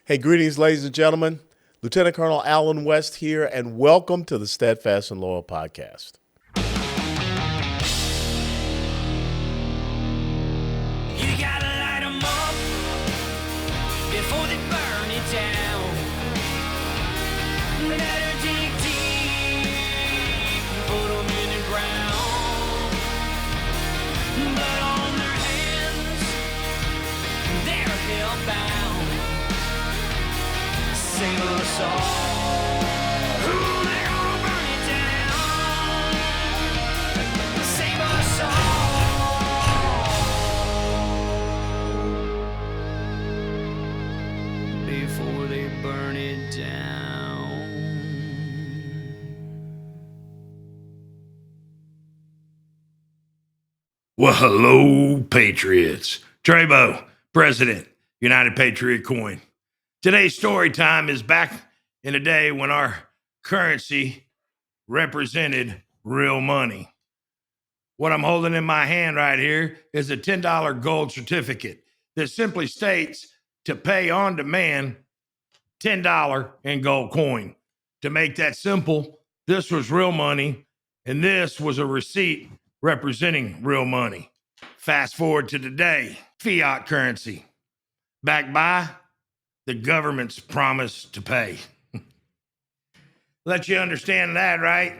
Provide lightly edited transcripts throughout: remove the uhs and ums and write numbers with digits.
Hey, greetings, ladies and gentlemen. Lieutenant Colonel Alan West here, and welcome to the Steadfast and Loyal podcast. You gotta light 'em up before they burn it down. Better dig deep, put 'em in the ground. Blood on their hands, they're hellbound. Save us all. Ooh, they're gonna burn it down. Save us all before they burn it down. Well, hello, Patriots. Trebo, President, United Patriot Coin. Today's story time is back in a day when our currency represented real money. What I'm holding in my hand right here is a $10 gold certificate that simply states to pay on demand $10 in gold coin. To make that simple, this was real money, and this was a receipt representing real money. Fast forward to today, fiat currency, backed by the government's promise to pay. Let you understand that, right?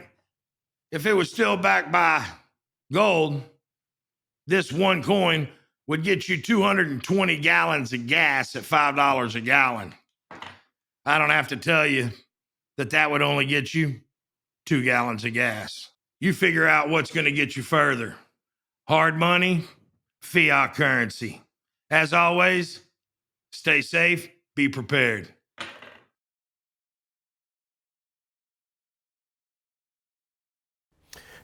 If it was still backed by gold, this one coin would get you 220 gallons of gas at $5 a gallon. I don't have to tell you that would only get you 2 gallons of gas. You figure out what's going to get you further. Hard money, fiat currency. As always, stay safe, be prepared.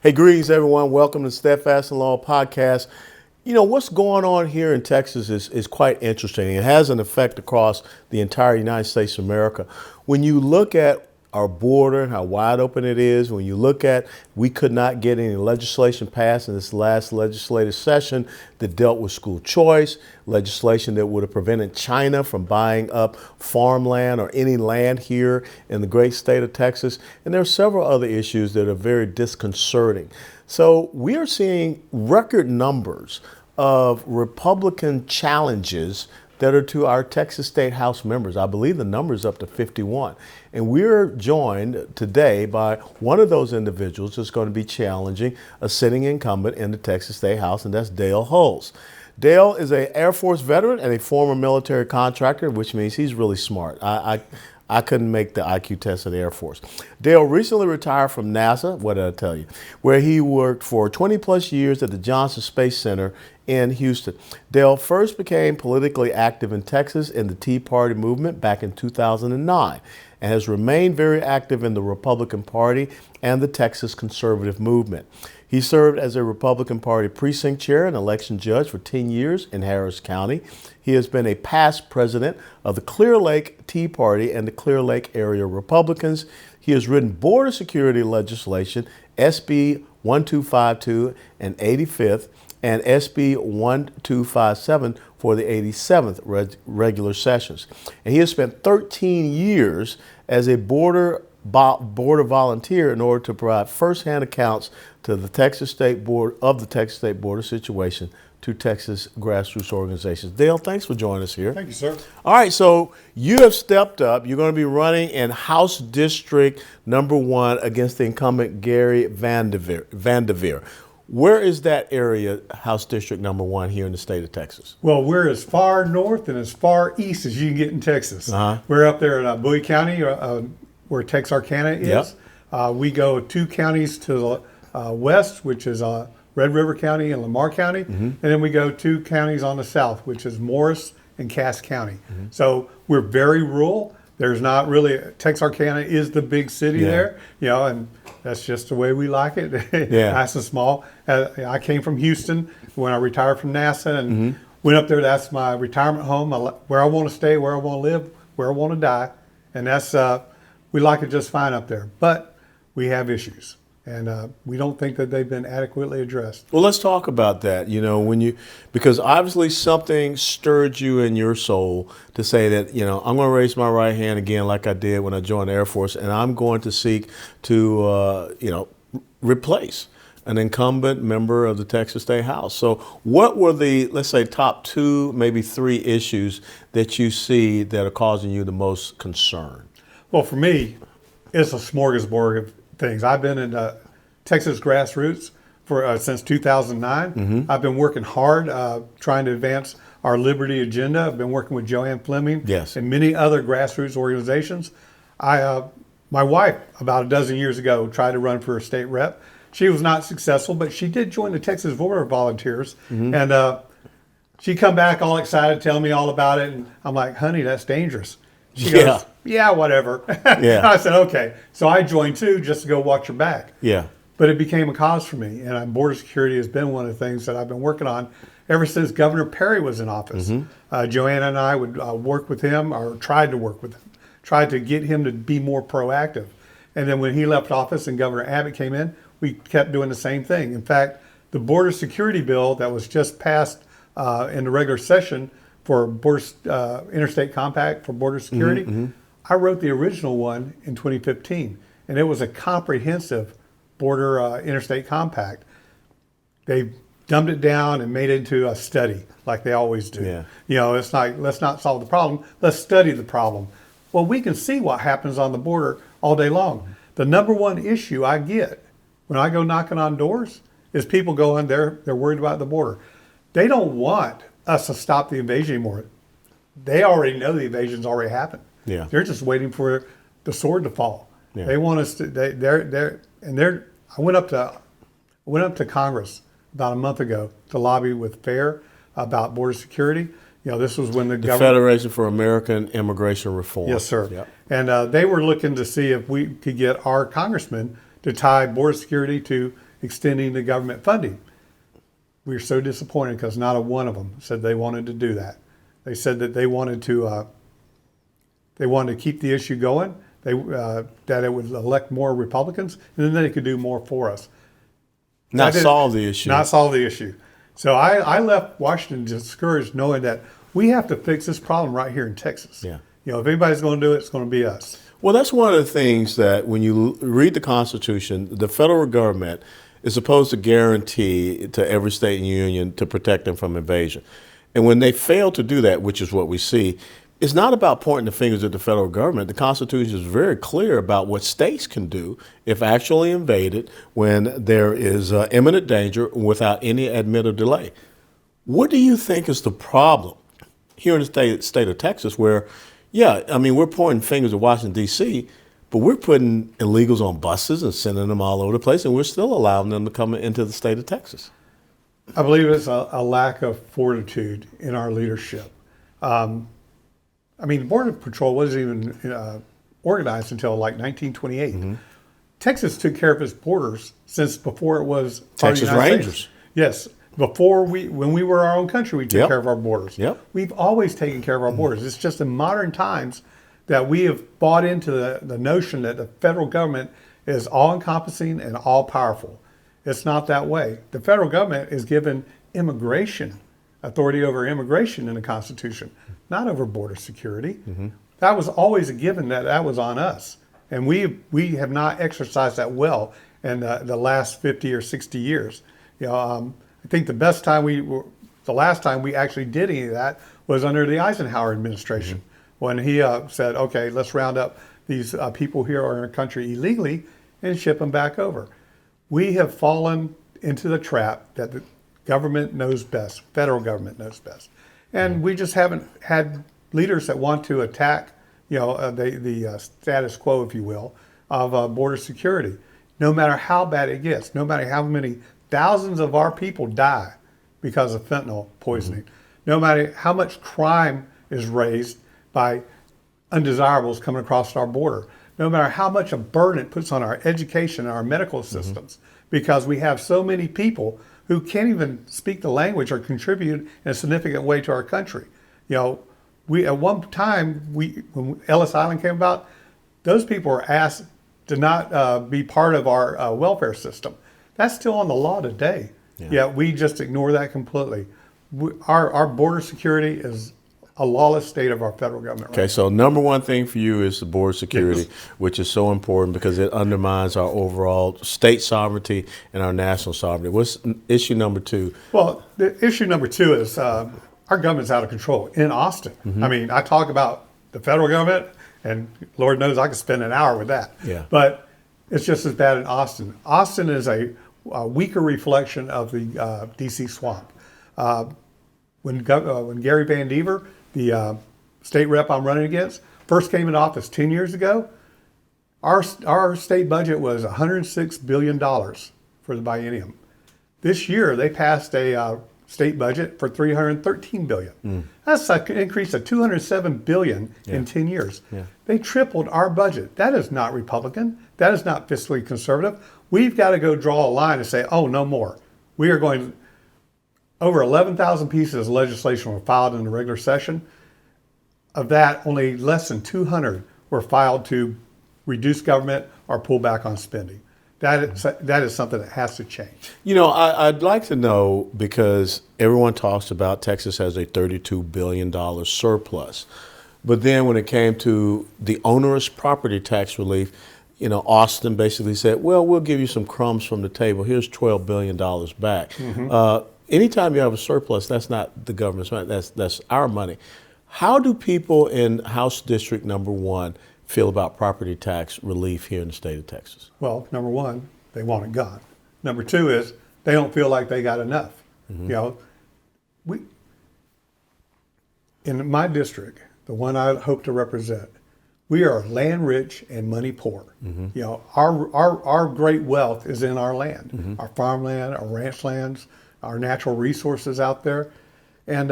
Hey, greetings, everyone. Welcome to Steadfast and Loyal podcast. You know, what's going on here in Texas is quite interesting. It has an effect across the entire United States of America. When you look at our border and how wide open it is, when you look at we could not get any legislation passed in this last legislative session that dealt with school choice, legislation that would have prevented China from buying up farmland or any land here in the great state of Texas. And there are several other issues that are very disconcerting. So we are seeing record numbers of Republican challenges that are to our Texas State House members. I believe the number is up to 51. And we're joined today by one of those individuals that's going to be challenging a sitting incumbent in the Texas State House, and that's Dale Huls. Dale is an Air Force veteran and a former military contractor, which means he's really smart. I couldn't make the IQ test of the Air Force. Dale recently retired from NASA, what did I tell you, where he worked for 20 plus years at the Johnson Space Center in Houston. Dale first became politically active in Texas in the Tea Party movement back in 2009 and has remained very active in the Republican Party and the Texas conservative movement. He served as a Republican Party precinct chair and election judge for 10 years in Harris County. He has been a past president of the Clear Lake Tea Party and the Clear Lake area Republicans. He has written border security legislation, SB 1252 and 85th, and SB 1257 for the 87th regular sessions. And he has spent 13 years as a border volunteer in order to provide firsthand accounts to the Texas State Board of the Texas State border situation to Texas grassroots organizations. Dale, thanks for joining us here. Thank you, sir. All right, so you have stepped up. You're going to be running in House District number 1 against the incumbent Gary Vanderveer. Where is that area, House District number 1 here in the state of Texas? Well, we're as far north and as far east as you can get in Texas. We're up there in Bowie County, where Texarkana is. Yep. We go 2 counties to the west, which is Red River County and Lamar County. Mm-hmm. And then we go 2 counties on the south, which is Morris and Cass County. Mm-hmm. So we're very rural. There's not really, Texarkana is the big city there, you know, and that's just the way we like it. Nice and small. I came from Houston when I retired from NASA and went up there. That's my retirement home, where I want to stay, where I want to live, where I want to die. And that's, we like it just fine up there. But we have issues. And we don't think that they've been adequately addressed. Well, let's talk about that. Because obviously something stirred you in your soul to say that, I'm going to raise my right hand again, like I did when I joined the Air Force, and I'm going to seek to, replace an incumbent member of the Texas State House. So what were the, let's say, top 2, maybe 3 issues that you see that are causing you the most concern? Well, for me, it's a smorgasbord of things. I've been in Texas grassroots for since 2009. Mm-hmm. I've been working hard trying to advance our liberty agenda. I've been working with Joanne Fleming Yes. and many other grassroots organizations. My wife, about a dozen years ago, tried to run for a state rep. She was not successful, but she did join the Texas Voter Volunteers. Mm-hmm. And she come back all excited, telling me all about it. And I'm like, honey, that's dangerous. She goes, yeah, whatever. Yeah. I said, okay. So I joined too, just to go watch her back. Yeah. But it became a cause for me. And border security has been one of the things that I've been working on ever since Governor Perry was in office. Mm-hmm. Joanna and I would work with him, or tried to work with him, tried to get him to be more proactive. And then when he left office and Governor Abbott came in, we kept doing the same thing. In fact, the border security bill that was just passed in the regular session for interstate compact for border security, Mm-hmm. I wrote the original one in 2015, and it was a comprehensive border interstate compact. They dumbed it down and made it into a study like they always do. Yeah. It's like, let's not solve the problem, let's study the problem. Well, we can see what happens on the border all day long. The number one issue I get when I go knocking on doors is people going, they're worried about the border. They don't want us to stop the invasion anymore. They already know the invasion's already happened. Yeah. They're just waiting for the sword to fall. Yeah. They want us to. I went up to Congress about a month ago to lobby with FAIR about border security. This was when the government, Federation for American Immigration Reform. yes, sir. Yep. And they were looking to see if we could get our congressman to tie border security to extending the government funding. We were so disappointed because not a one of them said they wanted to do that. They said that they wanted to keep the issue going. That it would elect more Republicans, and then they could do more for us. Not solve the issue. Not solve the issue. So I left Washington discouraged, knowing that we have to fix this problem right here in Texas. Yeah. If anybody's going to do it, it's going to be us. Well, that's one of the things that when you read the Constitution, the federal government is supposed to guarantee to every state and union to protect them from invasion. And when they fail to do that, which is what we see, it's not about pointing the fingers at the federal government. The Constitution is very clear about what states can do if actually invaded when there is imminent danger without any admitted delay. What do you think is the problem here in the state of Texas where, we're pointing fingers at Washington, D.C., but we're putting illegals on buses and sending them all over the place, and we're still allowing them to come into the state of Texas? I believe it's a lack of fortitude in our leadership. The Border Patrol wasn't even organized until like 1928. Mm-hmm. Texas took care of its borders since before it was Texas Rangers. States. Yes. When we were our own country, we took care of our borders. Yep. We've always taken care of our borders. It's just in modern times that we have bought into the notion that the federal government is all-encompassing and all-powerful. It's not that way. The federal government is given authority over immigration in the Constitution, not over border security. Mm-hmm. That was always a given that was on us. And we have not exercised that well in the last 50 or 60 years. I think the last time we actually did any of that was under the Eisenhower administration, mm-hmm. when he said, okay, let's round up these people here in our country illegally and ship them back over. We have fallen into the trap that the government knows best, federal government knows best. And we just haven't had leaders that want to attack, the status quo, if you will, of border security. No matter how bad it gets, no matter how many thousands of our people die because of fentanyl poisoning, mm-hmm. no matter how much crime is raised by undesirables coming across our border, no matter how much a burden it puts on our education and our medical systems, mm-hmm. because we have so many people who can't even speak the language or contribute in a significant way to our country. We at one time, when Ellis Island came about, those people were asked to not be part of our welfare system. That's still on the law today. Yeah. Yet we just ignore that completely. Our border security is a lawless state of our federal government. Okay, right so number one thing for you is the border security, Yes. which is so important because it undermines our overall state sovereignty and our national sovereignty. What's issue number two? Well, the issue number two is our government's out of control in Austin. I mean, I talk about the federal government, and Lord knows I could spend an hour with that. Yeah. But it's just as bad in Austin. Austin is a weaker reflection of the D.C. swamp. When Gary Van Dever, the state rep I'm running against, first came into office 10 years ago, our state budget was $106 billion for the biennium. This year, they passed a state budget for $313 billion. That's an increase of $207 billion in 10 years. Yeah. They tripled our budget. That is not Republican. That is not fiscally conservative. We've got to go draw a line and say, oh, no more. We are going to, over 11,000 pieces of legislation were filed in the regular session. Of that, only less than 200 were filed to reduce government or pull back on spending. That is something that has to change. You know, I'd like to know, because everyone talks about Texas has a $32 billion surplus. But then when it came to the onerous property tax relief, you know, Austin basically said, well, we'll give you some crumbs from the table. Here's $12 billion back. Anytime you have a surplus, that's not the government's money. That's our money. How do people in House District number 1 feel about property tax relief here in the state of Texas? Well, number one, they want it gone. Number two is they don't feel like they got enough. You know, in my district, the one I hope to represent, we are land rich and money poor. You know, our great wealth is in our land, our farmland, our ranch lands, our natural resources out there, and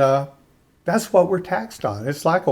that's what we're taxed on. It's like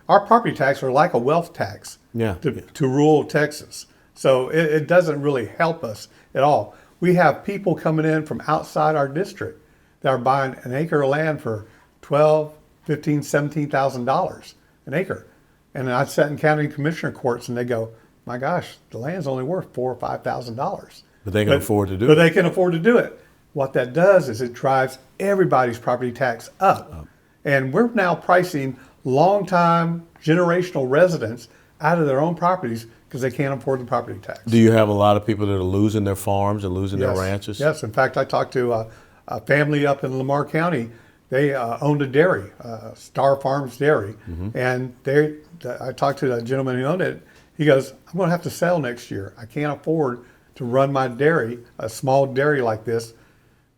our property tax are like a wealth tax to rural Texas. So it doesn't really help us at all. We have people coming in from outside our district that are buying an acre of land for $12,000, $15,000, $17,000 an acre. And I sat in county commissioner courts and they go, my gosh, the land's only worth $4,000 or $5,000. But they can afford to do it. But they can afford to do it. What that does is it drives everybody's property tax up. And we're now pricing long-time generational residents out of their own properties because they can't afford the property tax. Do you have a lot of people that are losing their farms and losing their ranches? Yes. In fact, I talked to a family up in Lamar County. They owned a dairy, Star Farms Dairy. And I talked to the gentleman who owned it. He goes, I'm going to have to sell next year. I can't afford to run my dairy, a small dairy like this,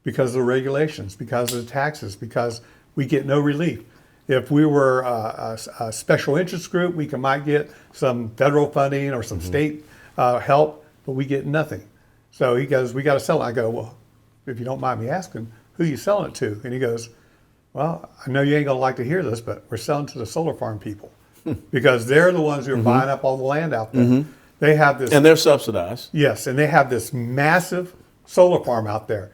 because of the regulations, because of the taxes, because we get no relief. If we were a special interest group, we might get some federal funding or some state help, but we get nothing. So he goes, we got to sell it. I go, well, if you don't mind me asking, who are you selling it to? And he goes, well, I know you ain't going to like to hear this, but we're selling to the solar farm people because they're the ones who are buying up all the land out there. They have this. And they're subsidized. Yes, and they have this massive solar farm out there.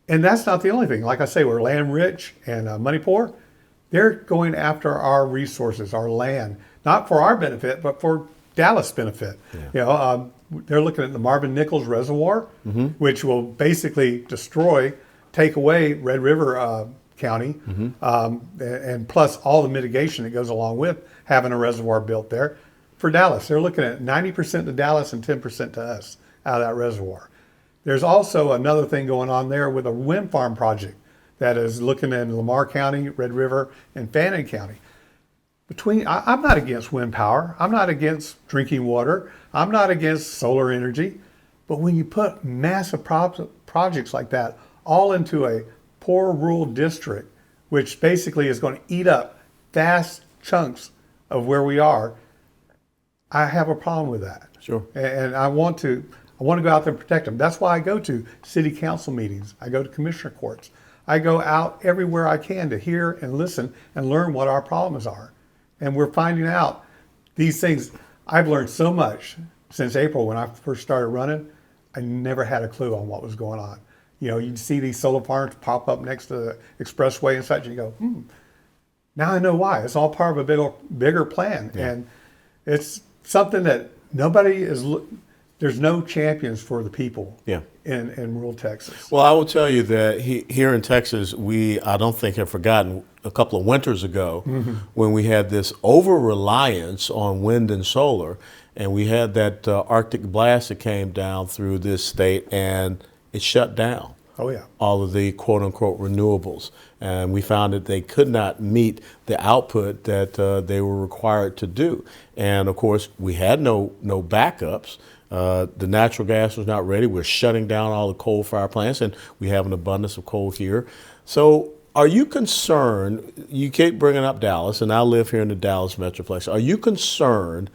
And that's not the only thing. Like I say, we're land rich and money poor. They're going after our resources, our land, not for our benefit, but for Dallas' benefit. You know, they're looking at the Marvin Nichols Reservoir, which will basically take away Red River County, and plus all the mitigation that goes along with having a reservoir built there for Dallas. They're looking at 90% to Dallas and 10% to us out of that reservoir. There's also another thing going on there with a wind farm project that is looking in Lamar County, Red River, and Fannin County. I'm not against wind power. I'm not against drinking water. I'm not against solar energy. But when you put massive projects like that all into a poor rural district, which basically is going to eat up vast chunks of where we are, I have a problem with that. Sure. And I want to go out there and protect them. That's why I go to city council meetings. I go to commissioner courts. I go out everywhere I can to hear and listen and learn what our problems are. And we're finding out these things. I've learned so much since April when I first started running. I never had a clue on what was going on. You know, you'd see these solar farms pop up next to the expressway and such, and you go, now I know why. It's all part of a bigger plan. And it's something that nobody is there's no champions for the people Yeah. in rural Texas. Well, I will tell you that here in Texas, I don't think have forgotten a couple of winters ago when we had this over-reliance on wind and solar, and we had that Arctic blast that came down through this state, and it shut down Oh, yeah. all of the quote-unquote renewables. And we found that they could not meet the output that they were required to do. And, of course, we had no backups. The natural gas was not ready. We're shutting down all the coal-fired plants, and we have an abundance of coal here. So are you concerned, you keep bringing up Dallas, and I live here in the Dallas Metroplex. Are you concerned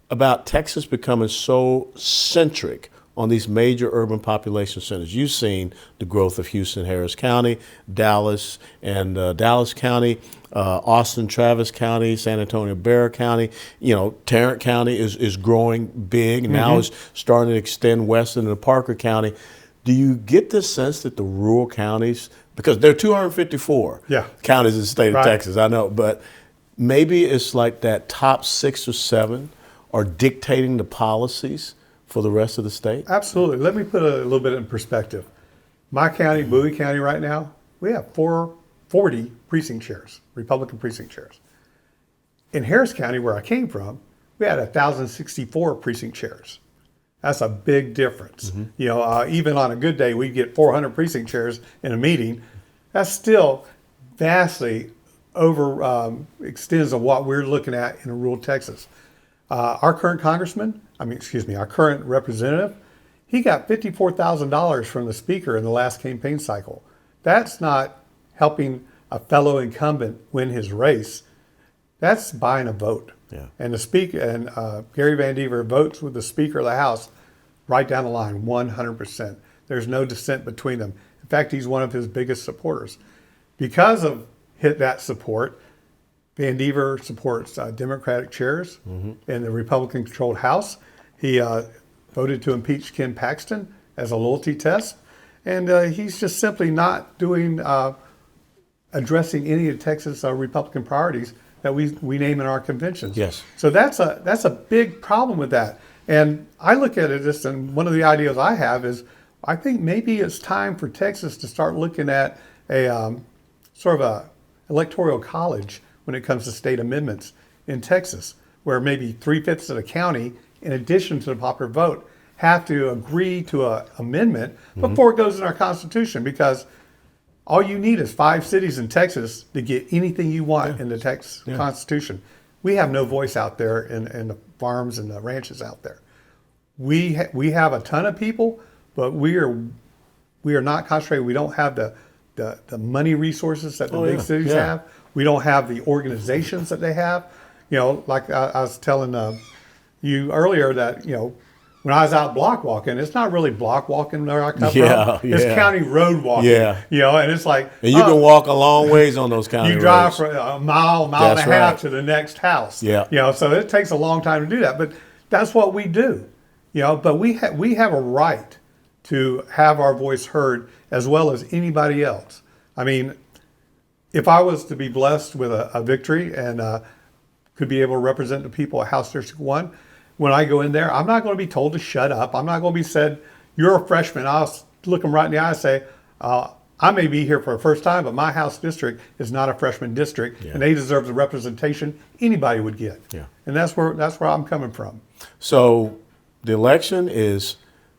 about Texas becoming so centric on these major urban population centers? You've seen the growth of Houston, Harris County, Dallas, and Dallas County, Austin, Travis County, San Antonio, Bexar County. Tarrant County is growing big, and now is starting to extend west into Parker County. Do you get the sense that the rural counties, because there are 254 counties in the state of Texas, I know, but maybe it's like that top 6 or 7 are dictating the policies for the rest of the state? Absolutely. Let me put a little bit in perspective. My county, Bowie County, right now, we have 440 precinct chairs, Republican precinct chairs. In Harris County, where I came from, we had 1,064 precinct chairs. That's a big difference. Even on a good day, we get 400 precinct chairs in a meeting. That's still vastly extends of what we're looking at in rural Texas. Our current our current representative, he got $54,000 from the speaker in the last campaign cycle. That's not helping a fellow incumbent win his race. That's buying a vote. Yeah. And the speaker and Gary Van Dever votes with the Speaker of the House right down the line, 100%. There's no dissent between them. In fact, he's one of his biggest supporters. Because of that support, Van Dever supports Democratic chairs in the Republican-controlled House. He voted to impeach Ken Paxton as a loyalty test, and he's just simply not addressing any of Texas Republican priorities that we name in our conventions. Yes. So that's a big problem with that. And I look at it and one of the ideas I have is I think maybe it's time for Texas to start looking at a sort of a electoral college when it comes to state amendments in Texas, where maybe 3/5 of the county, in addition to the popular vote, have to agree to an amendment before it goes in our Constitution, because all you need is 5 cities in Texas to get anything you want in the Texas Constitution. We have no voice out there in the farms and the ranches out there. We have a ton of people, but we are not concentrated. We don't have the money resources that the big cities have. We don't have the organizations that they have. Like I was telling you earlier that, when I was out block walking, it's not really block walking where I come from. It's county road walking. And it's like... And you can walk a long ways on those county roads. You drive for a mile and a half to the next house. So it takes a long time to do that. But that's what we do. But we have a right to have our voice heard as well as anybody else. I mean, if I was to be blessed with a victory and could be able to represent the people at House District 1, when I go in there, I'm not going to be told to shut up. I'm not going to be said, you're a freshman. I'll look them right in the eye and say, I may be here for the first time, but my House district is not a freshman district, and they deserve the representation anybody would get. And that's where I'm coming from. So the election is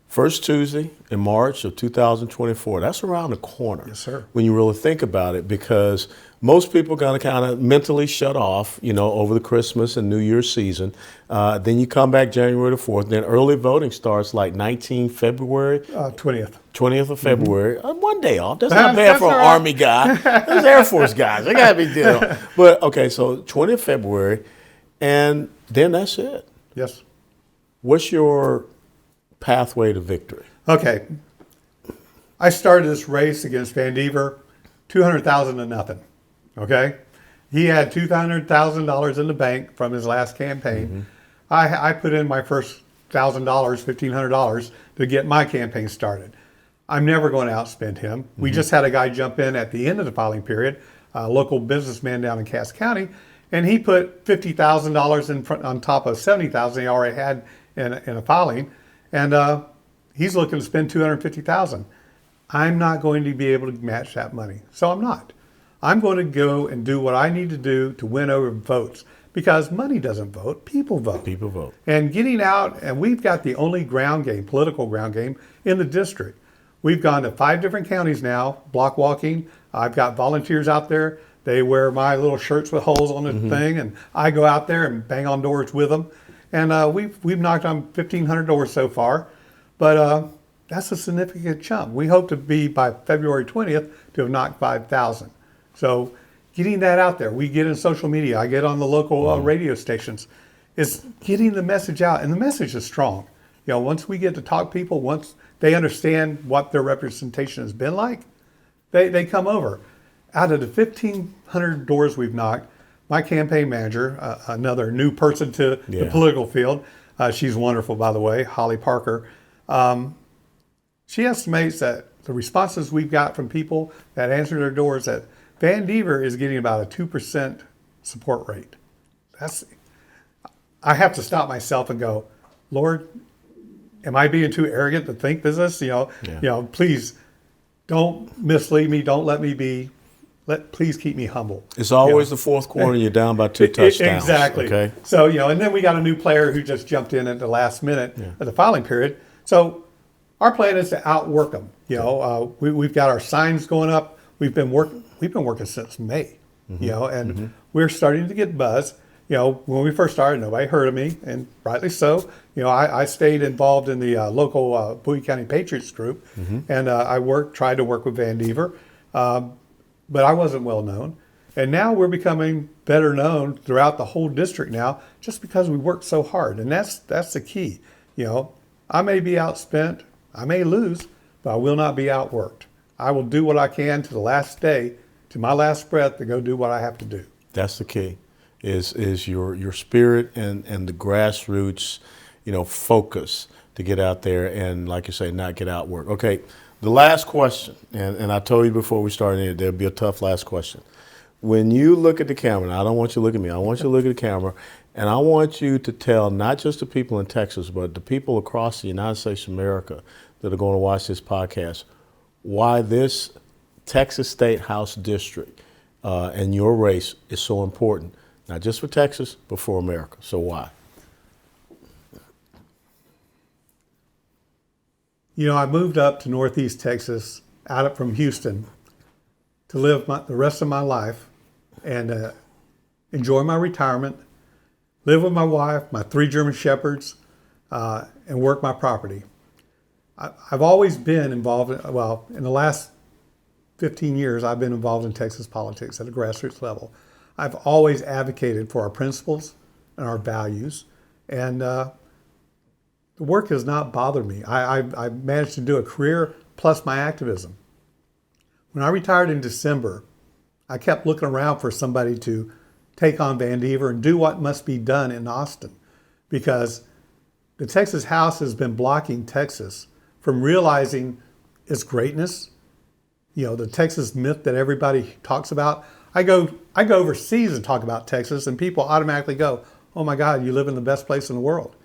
first Tuesday in March of 2024. That's around the corner. Yes, sir. When you really think about it, because most people are going to kind of mentally shut off, over the Christmas and New Year's season. Then you come back January the 4th. Then early voting starts like 19 February. 20th. 20th of February. One day off. That's not bad for an Army guy. Those Air Force guys. They got to be deal. But, okay, so 20th February, and then that's it. Yes. What's your pathway to victory? Okay. I started this race against Van Dever, 200,000 to nothing. Okay. He had $200,000 in the bank from his last campaign. I put in my first $1,000, $1,500 to get my campaign started. I'm never going to outspend him. We just had a guy jump in at the end of the filing period, a local businessman down in Cass County, and he put $50,000 in front on top of $70,000 he already had in a filing. And he's looking to spend $250,000. I'm not going to be able to match that money. So I'm not. I'm going to go and do what I need to do to win over votes, because money doesn't vote, people vote. People vote. And getting out, and we've got the only ground game, political ground game in the district. We've gone to 5 different counties now, block walking. I've got volunteers out there. They wear my little shirts with holes on the thing, and I go out there and bang on doors with them. And we've knocked on 1,500 doors so far, but that's a significant chunk. We hope to be by February 20th to have knocked 5,000. So getting that out there, we get in social media, I get on the local radio stations, is getting the message out, and the message is strong. You know, once we get to talk to people, once they understand what their representation has been like, they come over. Out of the 1,500 doors we've knocked, my campaign manager, another new person to the political field, she's wonderful, by the way, Holly Parker, she estimates that the responses we've got from people that answer their doors, that Van Dever is getting about a 2% support rate. I have to stop myself and go, Lord, am I being too arrogant to think this? You know, please don't mislead me. Don't let me be. Please keep me humble. It's always the fourth quarter. You're down by 2 touchdowns. Exactly. Okay. So, you know, and then we got a new player who just jumped in at the last minute of the filing period. So our plan is to outwork them. You know, we've got our signs going up. We've been working since May. You know, and we're starting to get buzz. You know, when we first started, nobody heard of me, and rightly so. You know, I stayed involved in the local Bowie County Patriots group, and I tried to work with Van Dever, but I wasn't well known. And now we're becoming better known throughout the whole district now, just because we worked so hard, and that's the key. You know, I may be outspent, I may lose, but I will not be outworked. I will do what I can to the last day, to my last breath, to go do what I have to do. That's the key. Is your spirit and the grassroots, you know, focus to get out there and, like you say, not get outworked. Okay, the last question, and I told you before we started, there'll be a tough last question. When you look at the camera, and I don't want you to look at me, I want you to look at the camera, and I want you to tell not just the people in Texas, but the people across the United States of America that are going to watch this podcast, why this Texas State House District and your race is so important. Not just for Texas, but for America. So why? You know, I moved up to Northeast Texas, from Houston, to live the rest of my life and enjoy my retirement, live with my wife, my 3 German Shepherds, and work my property. I've always been involved, in the last 15 years, I've been involved in Texas politics at a grassroots level. I've always advocated for our principles and our values, and the work has not bothered me. I managed to do a career plus my activism. When I retired in December, I kept looking around for somebody to take on Van Dever and do what must be done in Austin, because the Texas House has been blocking Texas from realizing its greatness. You know, the Texas myth that everybody talks about. I go overseas and talk about Texas, and people automatically go, oh my God, you live in the best place in the world.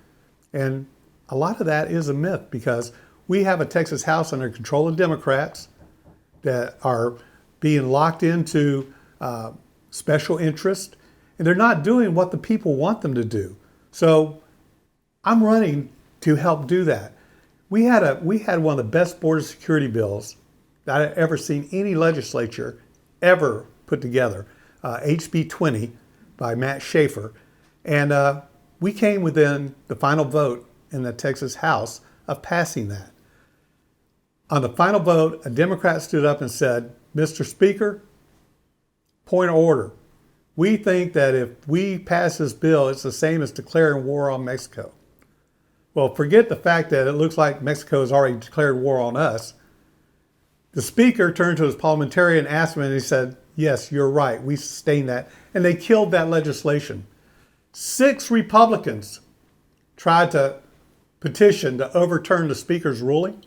And a lot of that is a myth, because we have a Texas House under control of Democrats that are being locked into special interest, and they're not doing what the people want them to do. So I'm running to help do that. We had one of the best border security bills that I've ever seen any legislature ever put together, HB 20 by Matt Schaefer. And we came within the final vote in the Texas House of passing that. On the final vote, a Democrat stood up and said, Mr. Speaker, point of order. We think that if we pass this bill, it's the same as declaring war on Mexico. Well, forget the fact that it looks like Mexico has already declared war on us. The Speaker turned to his parliamentarian and asked him, and he said, yes, you're right, we sustain that. And they killed that legislation. 6 Republicans tried to petition to overturn the Speaker's ruling.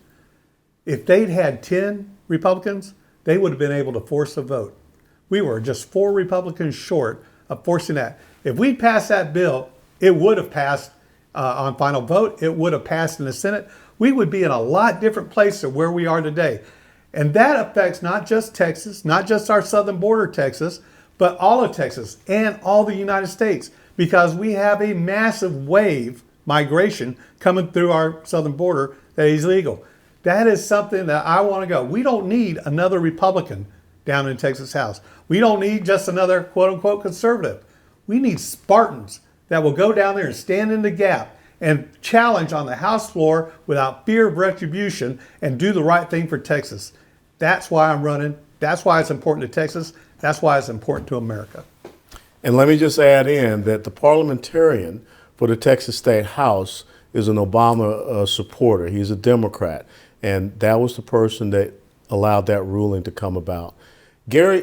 If they'd had 10 Republicans, they would have been able to force a vote. We were just 4 Republicans short of forcing that. If we'd passed that bill, it would have passed on final vote, it would have passed in the Senate. We would be in a lot different place than where we are today. And that affects not just Texas, not just our southern border Texas, but all of Texas and all the United States, because we have a massive wave migration coming through our southern border that is illegal. That is something that I want to go. We don't need another Republican down in Texas House. We don't need just another quote unquote conservative. We need Spartans that will go down there and stand in the gap and challenge on the House floor without fear of retribution and do the right thing for Texas. That's why I'm running. That's why it's important to Texas. That's why it's important to America. And let me just add in that the parliamentarian for the Texas State House is an Obama supporter. He's a Democrat. And that was the person that allowed that ruling to come about. Dale,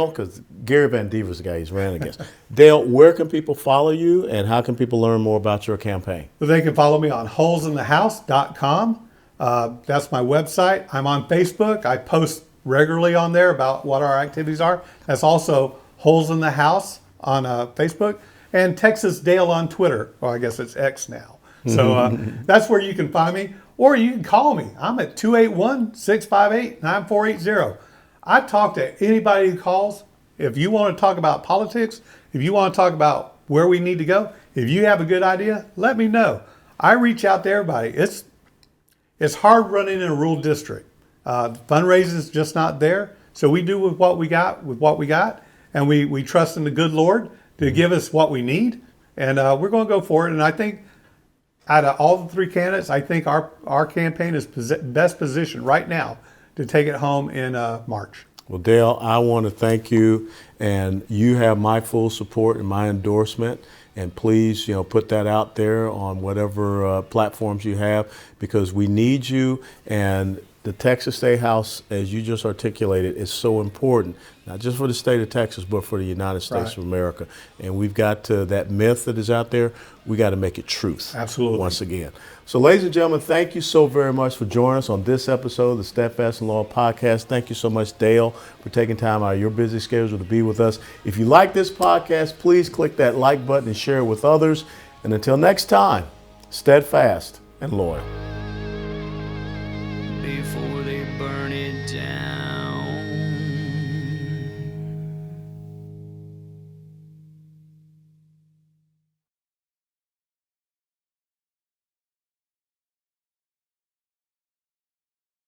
because Gary Van Dever's the guy he's ran against. Dale, where can people follow you and how can people learn more about your campaign? Well, they can follow me on hulsinthehouse.com. That's my website. I'm on Facebook. I post regularly on there about what our activities are. That's also Huls in the House on Facebook and Texas Dale on Twitter. Well, I guess it's X now. So that's where you can find me. Or you can call me. I'm at 281-658-9480. I talk to anybody who calls. If you want to talk about politics, if you want to talk about where we need to go, if you have a good idea, let me know. I reach out to everybody. It's hard running in a rural district. Fundraising is just not there. So we do with what we got, and we trust in the good Lord to give us what we need. And we're going to go for it. And I think out of all the three candidates, I think our campaign is best positioned right now to take it home in March. Well, Dale, I want to thank you, and you have my full support and my endorsement. And please, put that out there on whatever platforms you have, because we need you. And the Texas State House, as you just articulated, is so important, not just for the state of Texas, but for the United States of America. And we've got that myth that is out there, we got to make it truth. Absolutely. Once again. So, ladies and gentlemen, thank you so very much for joining us on this episode of the Steadfast in Law podcast. Thank you so much, Dale, for taking time out of your busy schedule to be with us. If you like this podcast, please click that like button and share it with others. And until next time, steadfast and loyal. Before they burn it down.